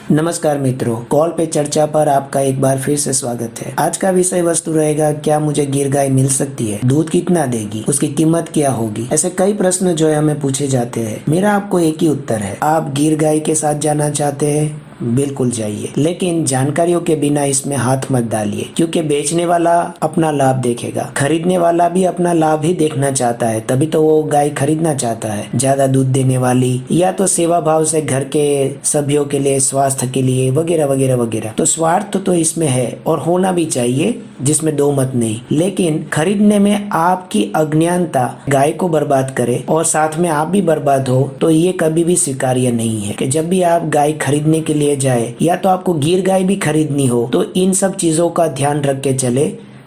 नमस्कार मित्रों, कॉल पे चर्चा पर आपका एक बार फिर से स्वागत है। आज का विषय वस्तु रहेगा, क्या मुझे गिर गाय मिल सकती है? दूध कितना देगी? उसकी कीमत क्या होगी? ऐसे कई प्रश्न जो है हमें पूछे जाते हैं। मेरा आपको एक ही उत्तर है, आप गिर गाय के साथ जाना चाहते हैं, बिल्कुल जाइए, लेकिन जानकारियों के बिना इसमें हाथ मत डालिए, क्योंकि बेचने वाला अपना लाभ देखेगा, खरीदने वाला भी अपना लाभ ही देखना चाहता है, तभी तो वो गाय खरीदना चाहता है। ज्यादा दूध देने वाली या तो सेवा भाव से घर के सभ्यों के लिए, स्वास्थ्य के लिए वगैरह वगैरह वगैरह। तो स्वार्थ तो इसमें है और होना भी चाहिए, जिसमें दो मत नहीं। लेकिन खरीदने में आपकी अज्ञानता गाय को बर्बाद करे और साथ में आप भी बर्बाद हो, तो ये कभी भी स्वीकार्य नहीं है। कि जब भी आप गाय खरीदने के लिए जाए या तो आपको गिर गाय भी खरीदनी हो, तो इन सब चीजों का ध्यान रख के चले।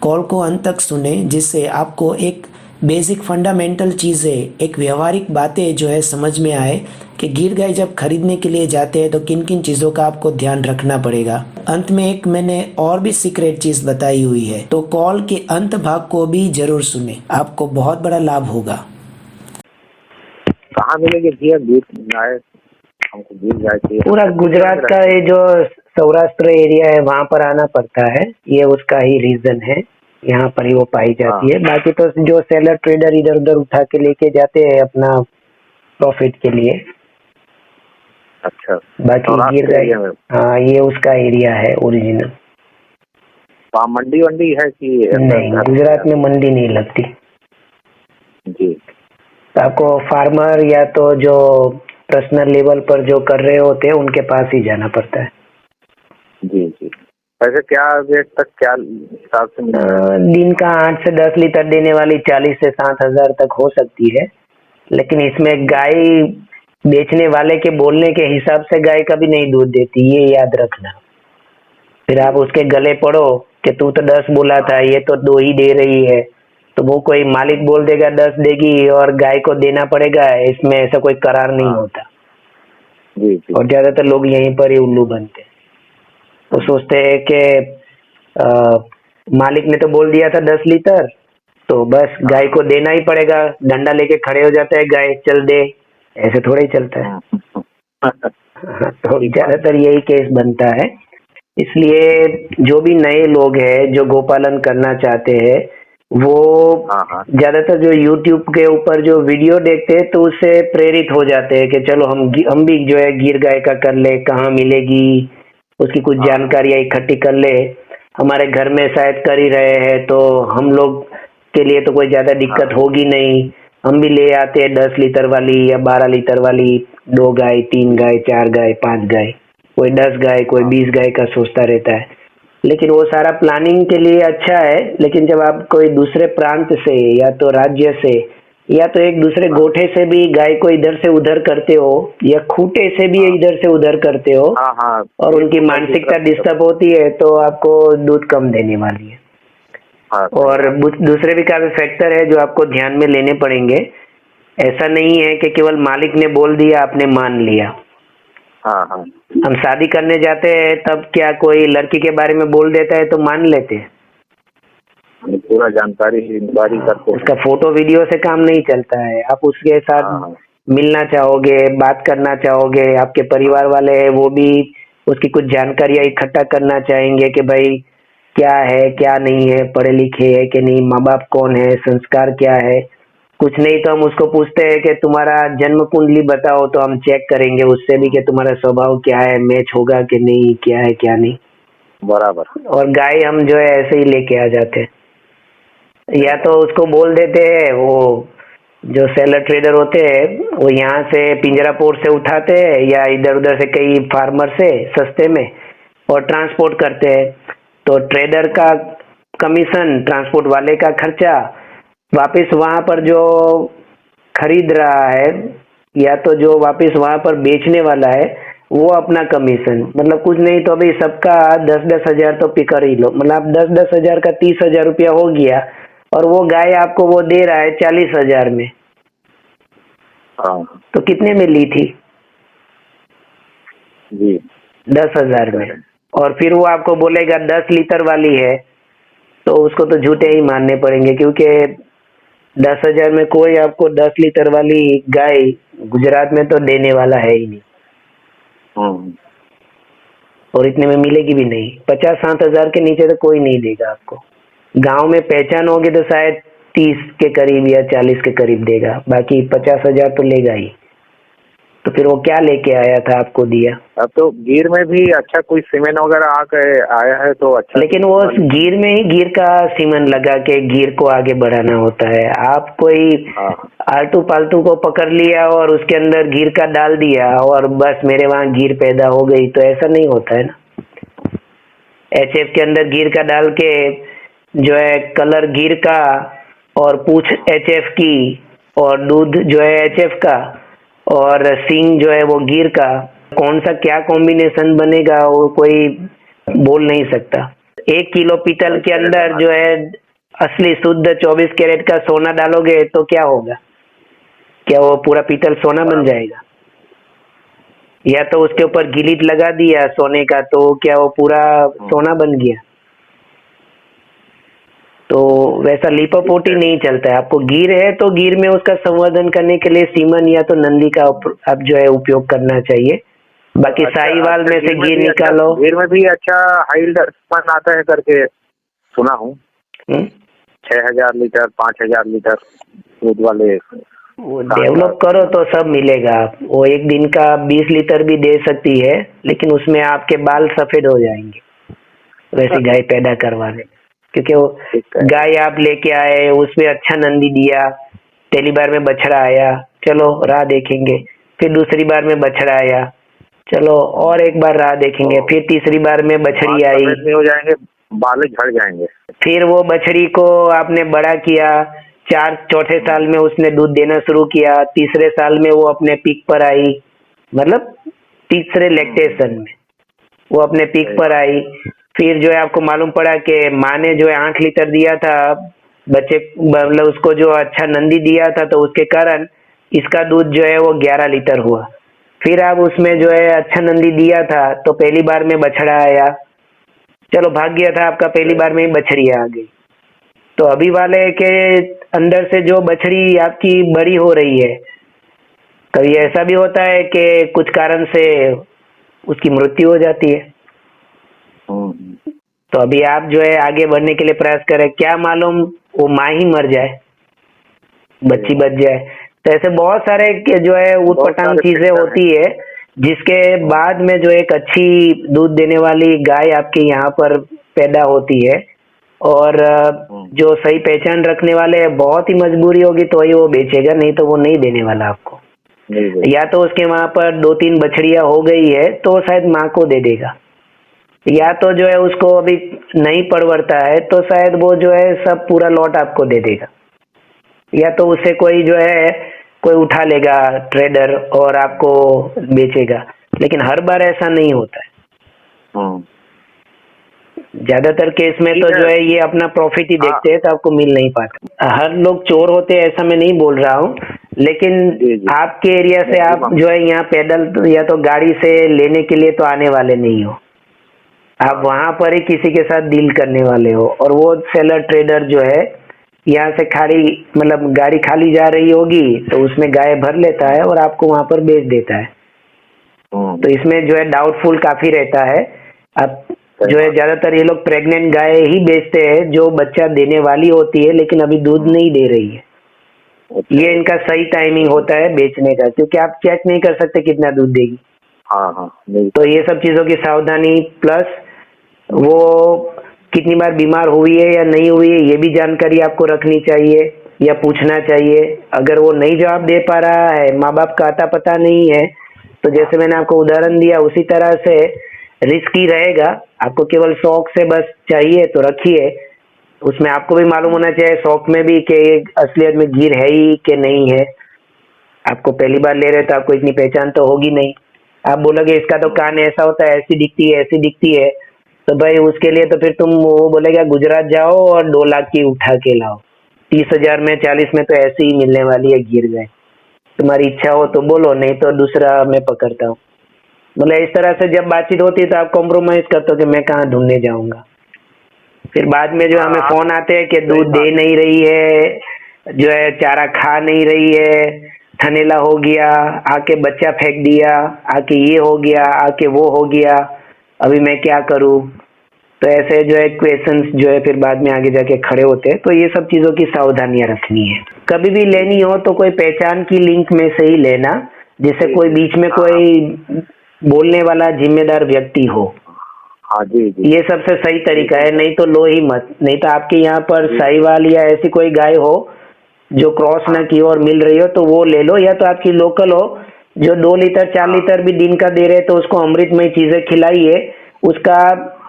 कॉल को अंत तक सुने, जिससे आपको एक बेसिक फंडामेंटल चीजें, एक व्यवहारिक बातें जो है समझ में आए कि गिर गाय जब खरीदने के लिए जाते हैं तो किन किन चीजों का आपको ध्यान रखना पड़ेगा। अंत में एक मैंने और भी सीक्रेट चीज बताई हुई है, तो कॉल के अंत भाग को भी जरूर सुने, आपको बहुत बड़ा लाभ होगा। कहाँ मिलेगी भैया गिर गाय? हमको गिर गाय चाहिए। पूरा गुजरात का ये जो सौराष्ट्र एरिया है वहाँ पर आना पड़ता है, ये उसका ही रीजन है, यहाँ पर ही वो पाई जाती है। बाकी तो जो सेलर ट्रेडर इधर उधर उठा के लेके जाते हैं अपना प्रॉफिट के लिए। अच्छा, बाकी गिर गाय, हाँ, ये उसका एरिया है ओरिजिनल। वहाँ मंडी वंडी है कि नहीं, गुजरात में मंडी नहीं लगती जी। तो आपको फार्मर या तो जो पर्सनल लेवल पर जो कर रहे होते हैं उनके पास ही जाना पड़ता है। जी जी। वैसे क्या रेट तक, क्या हिसाब से दिन का 8 से 10 लीटर देने वाली 40 से 60 हजार तक हो सकती है, लेकिन इसमें गाय बेचने वाले के बोलने के हिसाब से गाय कभी नहीं दूध देती, ये याद रखना। फिर आप उसके गले पड़ो कि तू तो 10 बोला था, ये तो 2 ही दे रही है, तो वो कोई मालिक बोल देगा 10 देगी और गाय को देना पड़ेगा, इसमें ऐसा कोई करार नहीं होता। जी जी। और ज्यादातर लोग यहीं पर ही उल्लू बनते हैं। वो सोचते हैं कि मालिक ने तो बोल दिया था 10 लीटर, तो बस गाय को देना ही पड़ेगा, डंडा लेके खड़े हो जाता है गाय, चल दे, ऐसे थोड़ा ही चलता है। तो ज्यादातर यही केस बनता है। इसलिए जो भी नए लोग हैं जो गोपालन करना चाहते हैं, वो ज्यादातर जो YouTube के ऊपर जो वीडियो देखते हैं तो उससे प्रेरित हो जाते हैं कि चलो हम भी जो है गिर गाय का कर ले, कहाँ मिलेगी, उसकी कुछ जानकारियां इकट्ठी कर ले। हमारे घर में शायद कर ही रहे हैं तो हम लोग के लिए तो कोई ज्यादा दिक्कत होगी नहीं, हम भी ले आते हैं 10 लीटर वाली या 12 लीटर वाली, 2 गाय, 3 गाय, 4 गाय, 5 गाय, कोई 10 गाय, कोई 20 गाय का सोचता रहता है। लेकिन वो सारा प्लानिंग के लिए अच्छा है, लेकिन जब आप कोई दूसरे प्रांत से या तो राज्य से या तो एक दूसरे गोठे से भी गाय को इधर से उधर करते हो या खूंटे से भी इधर से उधर करते हो, और उनकी मानसिकता डिस्टर्ब होती है, तो आपको दूध कम देने वाली है। और दूसरे भी काफी फैक्टर है जो आपको ध्यान में लेने पड़ेंगे। ऐसा नहीं है कि केवल मालिक ने बोल दिया आपने मान लिया। हम शादी करने जाते हैं तब क्या कोई लड़की के बारे में बोल देता है तो मान लेते हैं? पूरा जानकारी इंक्वायरी करते हैं। उसका फोटो वीडियो से काम नहीं चलता है। आप उसके साथ मिलना चाहोगे, बात करना चाहोगे, आपके परिवार वाले हैं वो भी उसकी कुछ जानकारियां इकट्ठा करना चाहेंगे कि भाई क्या है क्या नहीं है, पढ़े लिखे है कि नहीं, माँ बाप कौन है, संस्कार क्या है। कुछ नहीं तो हम उसको पूछते हैं कि तुम्हारा जन्म कुंडली बताओ, तो हम चेक करेंगे उससे भी कि तुम्हारा स्वभाव क्या है, मैच होगा कि नहीं, क्या है क्या नहीं। बराबर। और गाय हम जो है ऐसे ही लेके आ जाते हैं, या तो उसको बोल देते हैं, वो जो सेलर ट्रेडर होते हैं वो यहाँ से पिंजरापुर से उठाते हैं या इधर उधर से कई फार्मर से सस्ते में और ट्रांसपोर्ट करते हैं, तो ट्रेडर का कमीशन, ट्रांसपोर्ट वाले का खर्चा, वापस वहां पर जो खरीद रहा है या तो जो वापस वहां पर बेचने वाला है वो अपना कमीशन। मतलब कुछ नहीं तो अभी सबका 10-10 हजार तो पिकर ही लो, मतलब 10-10 हजार का 30 हजार रुपया हो गया, और वो गाय आपको वो दे रहा है 40 हजार में, तो कितने में ली थी? जी 10 हजार में। और फिर वो आपको बोलेगा 10 लीटर वाली है, तो उसको तो झूठे ही मानने पड़ेंगे, क्योंकि 10 हजार में कोई आपको 10 लीटर वाली गाय गुजरात में तो देने वाला है ही नहीं। और इतने में मिलेगी भी नहीं। 50-60 हजार के नीचे तो कोई नहीं देगा आपको। गांव में पहचान होगी तो शायद 30 के करीब या 40 के करीब देगा, बाकी 50 हजार तो लेगा ही। तो फिर वो क्या लेके आया था आपको दिया? अब तो गिर में भी अच्छा कोई सीमेंट वगैरह आके आया है तो अच्छा। लेकिन वो गिर में ही गिर का सीमन लगा के गिर को आगे बढ़ाना होता है। आप कोई हाँ आलतू पालतू को पकड़ लिया और उसके अंदर गिर का डाल दिया और बस मेरे वहां गिर पैदा हो गई, तो ऐसा नहीं होता है ना। एचएफ के अंदर गिर का डाल के जो है कलर गिर का और पूंछ एचएफ की और दूध जो है एचएफ का और सींग जो है वो गिर का, कौन सा क्या कॉम्बिनेशन बनेगा वो कोई बोल नहीं सकता। 1 किलो पीतल के अंदर जो है असली शुद्ध 24 कैरेट का सोना डालोगे तो क्या होगा? क्या वो पूरा पीतल सोना बन जाएगा? या तो उसके ऊपर गिलिट लगा दिया सोने का तो क्या वो पूरा सोना बन गया? तो वैसा लिपोपोटी नहीं चलता है। आपको गिर है तो गिर में उसका संवर्धन करने के लिए सीमन या तो नंदी का आप जो है उपयोग करना चाहिए। बाकी साहिवाल में से गिर निकालो। गिर में भी अच्छा हाई सामान आता है करके सुना हूँ। 6,000 लीटर 5,000 लीटर दूध वाले। वो डेवलप करो तो सब मिलेगा। वो एक दिन का 20 लीटर भी दे सकती है, लेकिन उसमें आपके बाल सफेद हो जाएंगे वैसी गाय पैदा करवाने में। क्योंकि वो गाय आप लेके आए, उसमें अच्छा नंदी दिया, पहली बार में बछड़ा आया, चलो राह देखेंगे। फिर दूसरी बार में बछड़ा आया, चलो और एक बार राह देखेंगे। फिर तीसरी बार में बछड़ी आई, हो जाएंगे, बाल झड़ जाएंगे। फिर वो बछड़ी को आपने बड़ा किया, चौथे साल में उसने दूध देना शुरू किया, तीसरे साल में वो अपने पीक पर आई, मतलब तीसरे लैक्टेशन में वो अपने पीक पर आई। फिर जो है आपको मालूम पड़ा कि माँ ने जो है 8 लीटर दिया था बच्चे, मतलब उसको जो अच्छा नंदी दिया था, तो उसके कारण इसका दूध जो है वो 11 लीटर हुआ। फिर आप उसमें जो है अच्छा नंदी दिया था तो पहली बार में बछड़ा आया, चलो भाग्य था आपका, पहली बार में ही बछड़ी आ गई। तो अभी वाले के अंदर से जो बछड़ी आपकी बड़ी हो रही है, कभी ऐसा भी होता है कि कुछ कारण से उसकी मृत्यु हो जाती है। तो अभी आप जो है आगे बढ़ने के लिए प्रयास करें, क्या मालूम वो माँ ही मर जाए, बच्ची बच जाए। तो ऐसे बहुत सारे जो है उटपटांग चीजें होती है, जिसके बाद में जो एक अच्छी दूध देने वाली गाय आपके यहाँ पर पैदा होती है। और जो सही पहचान रखने वाले हैं, बहुत ही मजबूरी होगी तो ही वो बेचेगा, नहीं तो वो नहीं देने वाला आपको। या तो उसके वहां पर 2-3 बछड़ियां हो गई है तो शायद माँ को दे देगा, या तो जो है उसको अभी नहीं परवरता है तो शायद वो जो है सब पूरा लॉट आपको दे देगा, या तो उसे कोई जो है कोई उठा लेगा ट्रेडर और आपको बेचेगा। लेकिन हर बार ऐसा नहीं होता है। ज्यादातर केस में तो जो है ये अपना प्रॉफिट ही देखते हैं, तो आपको मिल नहीं पाता। हर लोग चोर होते हैं ऐसा मैं नहीं बोल रहा हूँ, लेकिन आपके एरिया से आप जो है यहाँ पैदल या तो गाड़ी से लेने के लिए तो आने वाले नहीं हो, आप वहां पर ही किसी के साथ डील करने वाले हो। और वो सेलर ट्रेडर जो है यहाँ से खाली, मतलब गाड़ी खाली जा रही होगी तो उसमें गाय भर लेता है और आपको वहां पर बेच देता है। तो इसमें जो है डाउटफुल काफी रहता है। अब जो है ज्यादातर ये लोग प्रेग्नेंट गाय ही बेचते हैं जो बच्चा देने वाली होती है लेकिन अभी दूध नहीं दे रही है। ये इनका सही टाइमिंग होता है बेचने का, क्योंकि आप चेक नहीं कर सकते कितना दूध देगी। तो ये सब चीजों की सावधानी, प्लस वो कितनी बार बीमार हुई है या नहीं हुई है ये भी जानकारी आपको रखनी चाहिए या पूछना चाहिए। अगर वो नहीं जवाब दे पा रहा है, माँ बाप का आता पता नहीं है, तो जैसे मैंने आपको उदाहरण दिया उसी तरह से रिस्की रहेगा। आपको केवल शौक से बस चाहिए तो रखिए, उसमें आपको भी मालूम होना चाहिए शौक में भी कि असलियत में गिर है ही कि नहीं है। आपको पहली बार ले रहे तो आपको इतनी पहचान तो होगी नहीं। आप बोलोगे इसका तो कान ऐसा होता है, ऐसी दिखती है, ऐसी दिखती है, तो भाई उसके लिए तो फिर तुम वो बोलेगा गुजरात जाओ और 2 लाख की उठा के लाओ, 30,000 में 40 में तो ऐसी ही मिलने वाली है गिर गए। तुम्हारी इच्छा हो तो बोलो, नहीं तो दूसरा मैं पकड़ता हूँ। मतलब इस तरह से जब बातचीत होती है तो आप कॉम्प्रोमाइज करते हो कि मैं कहाँ ढूंढने जाऊंगा। फिर बाद में जो हमें फोन आते हैं कि दूध दे नहीं रही है, जो है चारा खा नहीं रही है, थनेला हो गया, आके बच्चा फेंक दिया, आके ये हो गया, आके वो हो गया। अभी मैं क्या करूं। तो ऐसे जो है क्वेश्चंस जो है फिर बाद में आगे जाके खड़े होते हैं। तो ये सब चीजों की सावधानियां रखनी है। कभी भी लेनी हो तो कोई पहचान की लिंक में से ही लेना, जिससे कोई बीच में कोई बोलने वाला जिम्मेदार व्यक्ति हो। हाँ जी जी। ये सबसे सही तरीका है, नहीं तो लो ही मत। नहीं तो आपके यहाँ पर साहिवाल या ऐसी कोई गाय हो जो क्रॉस न की हो और मिल रही हो तो वो ले लो, या तो आपकी लोकल हो जो 2 लीटर 4 लीटर भी दिन का दे रहे तो उसको अमृतमय चीजें खिलाइए। उसका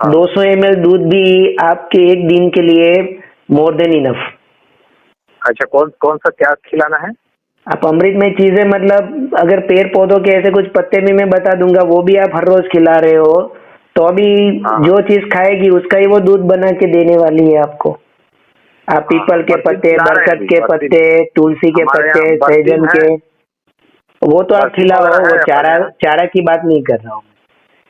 200 ml दूध भी आपके एक दिन के लिए मोर देन इनफ। अच्छा, कौन कौन सा क्या खिलाना है? आप अमृतमय चीजें मतलब अगर पेड़ पौधों के ऐसे कुछ पत्ते भी मैं बता दूंगा, वो भी आप हर रोज खिला रहे हो तो अभी जो चीज खाएगी उसका ही वो दूध बना के देने वाली है आपको। आप पीपल के पत्ते, बरगद के पत्ते, तुलसी के पत्ते, सहजन के, वो तो आप खिलाओ। वो चारा की बात नहीं कर रहा हूँ।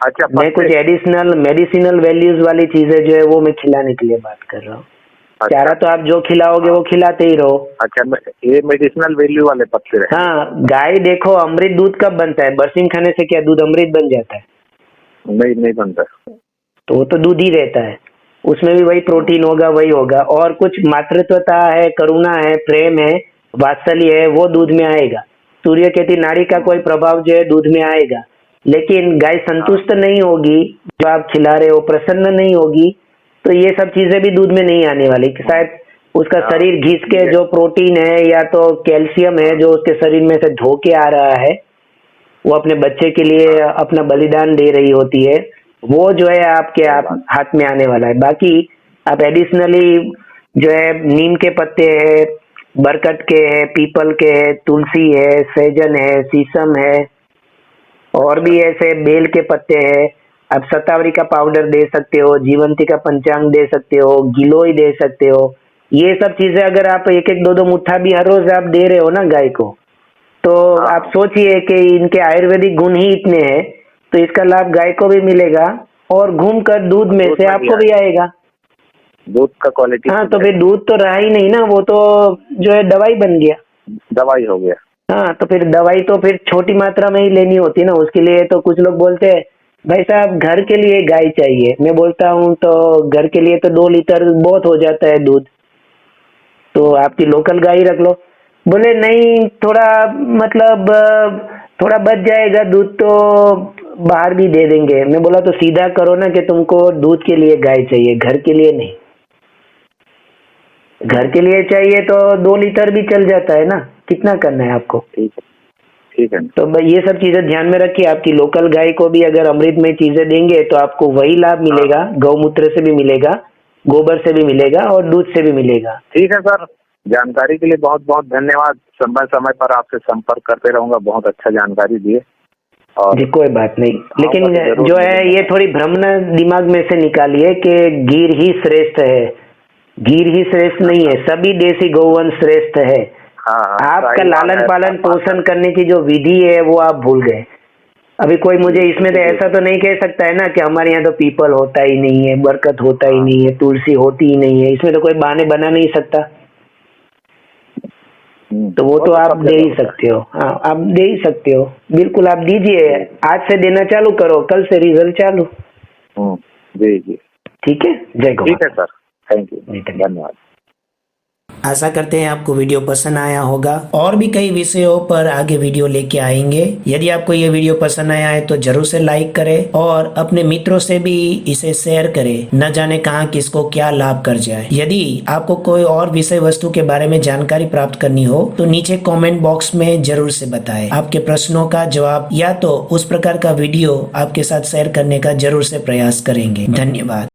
अच्छा, मैं कुछ एडिशनल मेडिसिनल वैल्यूज वाली चीजें जो है वो मैं खिलाने के लिए बात कर रहा हूँ। चारा तो आप जो खिलाओगे वो खिलाते ही रहो। अच्छा, ये मेडिसिनल वैल्यू वाले पत्ते रहे। हाँ, गाय देखो अमृत दूध कब बनता है? बरसिन खाने से क्या दूध अमृत बन जाता है? नहीं बनता। तो वो तो दूध ही रहता है, उसमें भी वही प्रोटीन होगा, वही होगा। और कुछ मातृत्वता है, करुणा है, प्रेम है, वात्सल्य है, वो दूध में आएगा। सूर्य केती नाड़ी का कोई प्रभाव जो है दूध में आएगा। लेकिन गाय संतुष्ट नहीं होगी, जो आप खिला रहे हो प्रसन्न नहीं होगी, तो ये सब चीजें भी दूध में नहीं आने वाली। शायद उसका शरीर घिस के जो प्रोटीन है या तो कैल्शियम है जो उसके शरीर में से धो के आ रहा है, वो अपने बच्चे के लिए अपना बलिदान दे रही होती है, वो जो है आपके हाथ में आने वाला है। बाकी आप एडिशनली जो है नीम के पत्ते है, बरगद के है, पीपल के है, तुलसी है, सहजन है, शीशम है, और भी ऐसे बेल के पत्ते हैं। आप शतावरी का पाउडर दे सकते हो, जीवंती का पंचांग दे सकते हो, गिलोय दे सकते हो। ये सब चीजें अगर आप 1-2 मुट्ठा भी हर रोज आप दे रहे हो ना गाय को, तो आप सोचिए कि इनके आयुर्वेदिक गुण ही इतने हैं, तो इसका लाभ गाय को भी मिलेगा और घूमकर दूध में से आपको भी आएगा। दूध का क्वालिटी। हाँ, तो फिर दूध तो रहा ही नहीं ना, वो तो जो है दवाई बन गया, दवाई हो गया। हाँ, तो फिर दवाई तो फिर छोटी मात्रा में ही लेनी होती ना। उसके लिए तो कुछ लोग बोलते हैं भाई साहब घर के लिए गाय चाहिए। मैं बोलता हूँ तो घर के लिए तो 2 लीटर बहुत हो जाता है दूध, तो आपकी लोकल गाय रख लो। बोले नहीं, थोड़ा मतलब थोड़ा बच जाएगा दूध तो बाहर भी दे देंगे। मैं बोला तो सीधा करो ना कि तुमको दूध के लिए गाय चाहिए, घर के लिए नहीं। घर के लिए चाहिए तो 2 लीटर भी चल जाता है ना, कितना करना है आपको? ठीक है। तो ये सब चीजें ध्यान में रखिए। आपकी लोकल गाय को भी अगर अमृतमय चीजें देंगे तो आपको वही लाभ मिलेगा, गौमूत्र से भी मिलेगा, गोबर से भी मिलेगा और दूध से भी मिलेगा। ठीक है सर, जानकारी के लिए बहुत बहुत धन्यवाद। समय समय पर आपसे संपर्क करते रहूंगा। बहुत अच्छा जानकारी दिए। और जी कोई बात नहीं, लेकिन जो है ये थोड़ी भ्रम दिमाग में से निकालिए कि गिर ही श्रेष्ठ है। गिर ही श्रेष्ठ नहीं है, सभी देसी गौवंश श्रेष्ठ है। आपका लालन पालन पोषण करने की जो विधि है वो आप भूल गए। अभी कोई मुझे इसमें तो ऐसा तो नहीं कह सकता है ना कि हमारे यहाँ तो पीपल होता ही नहीं है, बरगद होता ही नहीं है, तुलसी होती ही नहीं है। इसमें तो कोई बहाने बना नहीं सकता। तो वो तो आप दे ही सकते हो। हाँ, आप दे ही सकते हो, बिल्कुल आप दीजिए। आज से देना चालू करो, कल से रिजल्ट चालू। जी जी, ठीक है। जय गौ। ठीक है सर, थैंक यू, धन्यवाद। आशा करते हैं आपको वीडियो पसंद आया होगा। और भी कई विषयों पर आगे वीडियो लेके आएंगे। यदि आपको ये वीडियो पसंद आया है तो जरूर से लाइक करें और अपने मित्रों से भी इसे शेयर करें। न जाने कहाँ किसको क्या लाभ कर जाए। यदि आपको कोई और विषय वस्तु के बारे में जानकारी प्राप्त करनी हो तो नीचे कमेंट बॉक्स में जरूर से बताएं। आपके प्रश्नों का जवाब या तो उस प्रकार का वीडियो आपके साथ शेयर करने का जरूर से प्रयास करेंगे। धन्यवाद।